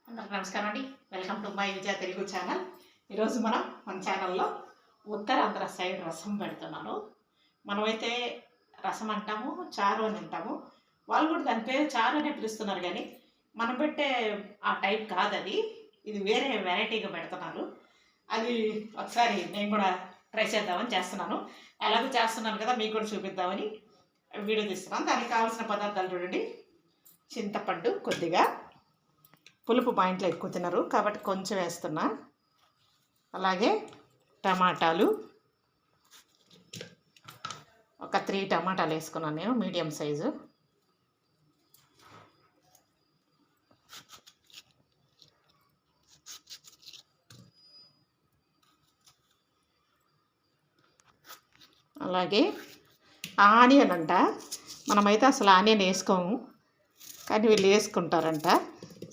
అందరికీ నమస్కారం అండి. Welcome to my Vijaya Telugu channel. ఈరోజు మన ఛానల్లో ఉత్తరాంధ్ర సైడ్ రసం పెడుతున్నాను. మనమైతే రసం అంటాము, చారు అని అంటాము. వాళ్ళు కూడా దాని పేరు చారు అనే పిలుస్తున్నారు, కానీ మనం పెట్టే ఆ టైప్ కాదు అది. ఇది వేరే వెరైటీగా పెడుతున్నారు. అది ఒకసారి నేను కూడా ట్రై చేద్దామని చేస్తున్నాను. ఎలాగో చేస్తున్నాను కదా, మీకు కూడా చూపిద్దామని వీడియో తీస్తున్నాను. దానికి కావాల్సిన పదార్థాలు చూడండి. చింతపండు కొద్దిగా, పులుపు మా ఇంట్లో ఎక్కువ తినరు కాబట్టి కొంచెం వేస్తున్నా. అలాగే టమాటాలు, ఒక 3 టమాటాలు వేసుకున్నాను నేను, మీడియం సైజు. అలాగే ఆనియన్ అంట, మనమైతే అసలు ఆనియన్ వేసుకోము, కానీ వీళ్ళు వేసుకుంటారంట.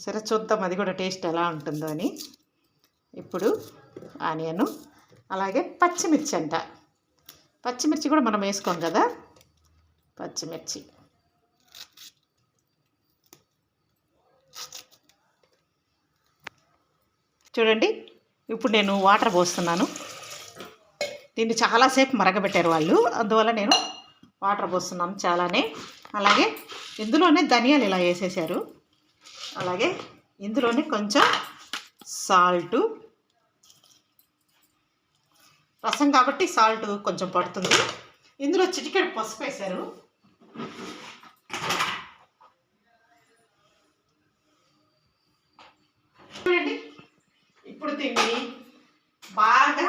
సరే చూద్దాం అది కూడా టేస్ట్ ఎలా ఉంటుందో అని. ఇప్పుడు ఆనియను, అలాగే పచ్చిమిర్చి అంట. పచ్చిమిర్చి కూడా మనం వేసుకోం కదా, పచ్చిమిర్చి. చూడండి, ఇప్పుడు నేను వాటర్ పోస్తున్నాను. దీన్ని చాలాసేపు మరగబెట్టారు వాళ్ళు, అందువల్ల నేను వాటర్ పోస్తున్నాను చాలానే. అలాగే ఇందులోనే ధనియాలు ఇలా వేసేసారు. అలాగే ఇందులోనే కొంచెం సాల్టు, రసం కాబట్టి సాల్ట్ కొంచెం పడుతుంది. ఇందులో చిటికెడు పసుపు వేశారు. చూడండి, ఇప్పుడు దీన్ని బాగా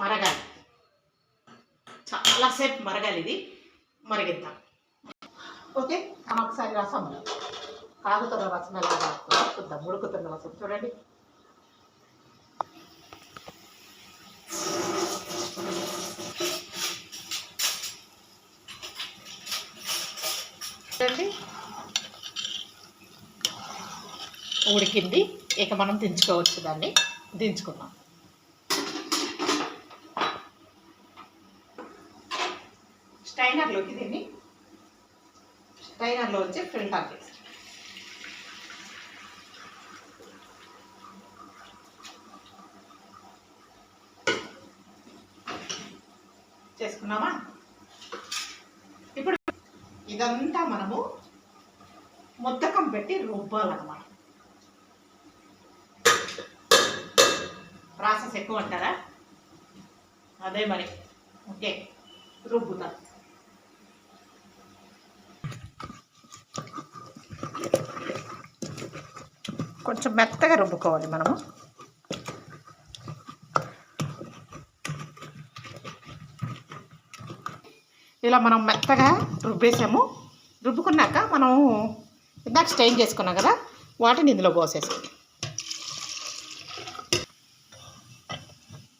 మరగాలి, చాలాసేపు మరగాలి. ఇది మరిగిద్దాం. ఓకే, మనం ఒకసారి రసం కాగుతున్న రసం ఎలా కాగుతుందో చూద్దాం. ఉడుకుతున్న రసం చూడండి. చూడండి, ఉడికింది. ఇక మనం దించుకోవచ్చు. దాన్ని దించుకున్నాం. స్టైనర్లోకి దీన్ని స్టైనర్లో వచ్చి ఫిల్టర్ చేసి చేసుకున్నామా. ఇప్పుడు ఇదంతా మనము ముద్దకం పెట్టి రుబ్బాలన్నమాట. ప్రాసెస్ ఎక్కువ అంటారా? అదే మరి. ఓకే, రుబ్బుతాం. కొంచెం మెత్తగా రుబ్బుకోవాలి మనము. ఇలా మనం మెత్తగా రుబ్బేసాము. రుబ్బుకున్నాక మనం ఇందాక స్టెయిన్ చేసుకున్నాం కదా, వాటిని ఇందులో పోసేసాం.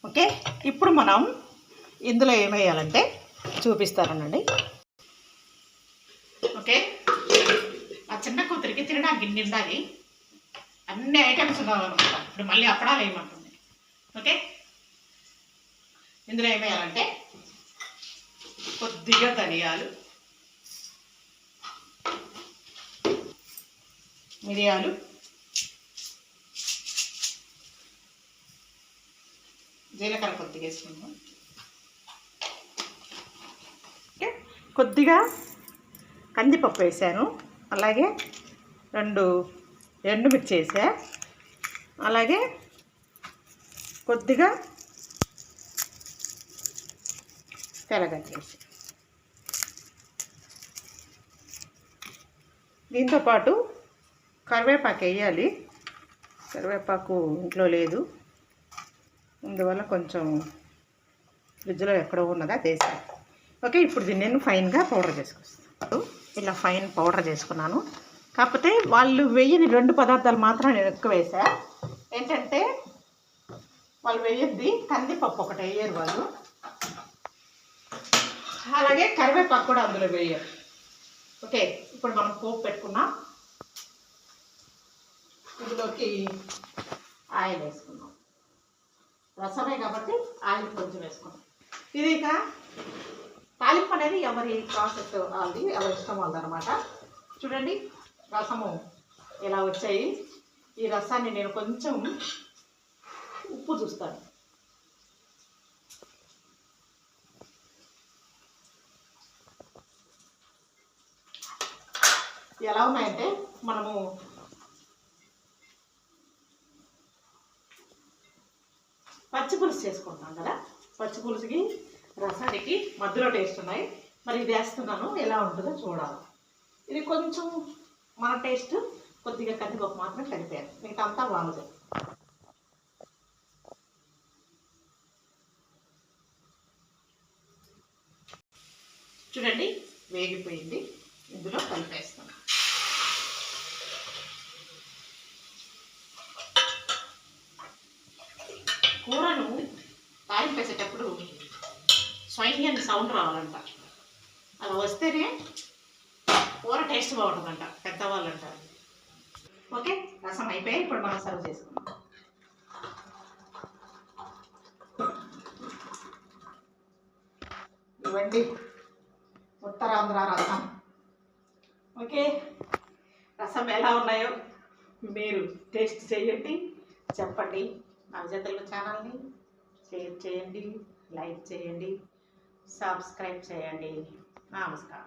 ఓకే, ఇప్పుడు మనం ఇందులో ఏమేయాలంటే చూపిస్తానండి. ఓకే, ఆ చిన్న కూతురికి తినడానికి గిన్నె ఉండాలి, అన్ని ఐటమ్స్ కావాలన్నమాట. ఇప్పుడు మళ్ళీ అప్పడాలు వేయమంటుంది. ఓకే, ఇందులో ఏమేయాలంటే కొద్దిగా ధనియాలు, మిరియాలు, జీలకర్ర కొద్దిగా వేసుకుందాం. ఓకే, కొద్దిగా కందిపప్పు వేసాను. అలాగే 2 ఎండుమిర్చి వేసా. అలాగే కొద్దిగా తెల్లగడ్డ వేసి, దీంతోపాటు కరివేపాకు వేయాలి. కరివేపాకు ఇంట్లో లేదు, అందువల్ల కొంచెం ఫ్రిడ్జ్లో ఎక్కడో ఉన్నదా వేసాను. ఓకే, ఇప్పుడు దీన్ని నేను ఫైన్గా పౌడర్ చేసుకొస్తాను. ఇలా ఫైన్ పౌడర్ చేసుకున్నాను. కాకపోతే వాళ్ళు వేయని 2 పదార్థాలు మాత్రం నేను ఎక్కువ వేసా. ఏంటంటే వాళ్ళు వేయద్ది కందిపప్పు ఒకటి వేయరు వాళ్ళు, అలాగే కరివేపాకు కూడా అందులో వేయరు. ఓకే, ఇప్పుడు మనం పోపు పెట్టుకున్నాం. ఇందులోకి ఆయిల్ వేసుకున్నాం. రసమే కాబట్టి ఆయిల్ కొంచెం వేసుకున్నాం. ఇది ఇక తాలింపు అనేది ఎవరి ప్రాసెస్ వాళ్ళది, ఎవరి ఇష్టం వాళ్ళది అనమాట. చూడండి, రసము ఇలా వచ్చాయి. ఈ రసాన్ని నేను కొంచెం ఉప్పు చూస్తాను. ఎలా ఉన్నాయంటే మనము పచ్చి పులుసు చేసుకుంటాం కదా, పచ్చి పులుసుకి రసానికి మధ్యలో టేస్ట్ ఉన్నాయి. మరి ఇది వేస్తున్నాను, ఎలా ఉంటుందో చూడాలి. ఇది కొంచెం మన టేస్ట్ కొద్దిగా కందిపప్పు మాత్రం కలిపాను, మిగతా అంతా బాగుంది. చూడండి వేగిపోయింది, ఇందులో కలిపేస్తాను. కూరను తాలింపేసేటప్పుడు స్వైంగ్ అని సౌండ్ రావాలంట, అలా వస్తేనే కూర టేస్ట్ బాగుంటుందంట పెద్దవాళ్ళు అంటారు. ఓకే, రసం అయిపోయి ఇప్పుడు మనం సర్వ్ చేసుకుందాం. ఇవ్వండి ఉత్తరాంధ్ర రసం. ఓకే, రసం ఎలా ఉన్నాయో మీరు టేస్ట్ చేయండి, చెప్పండి. నా జతలు ఛానల్ని షేర్ చేయండి, లైక్ చేయండి, సబ్స్క్రైబ్ చేయండి. నమస్కారం.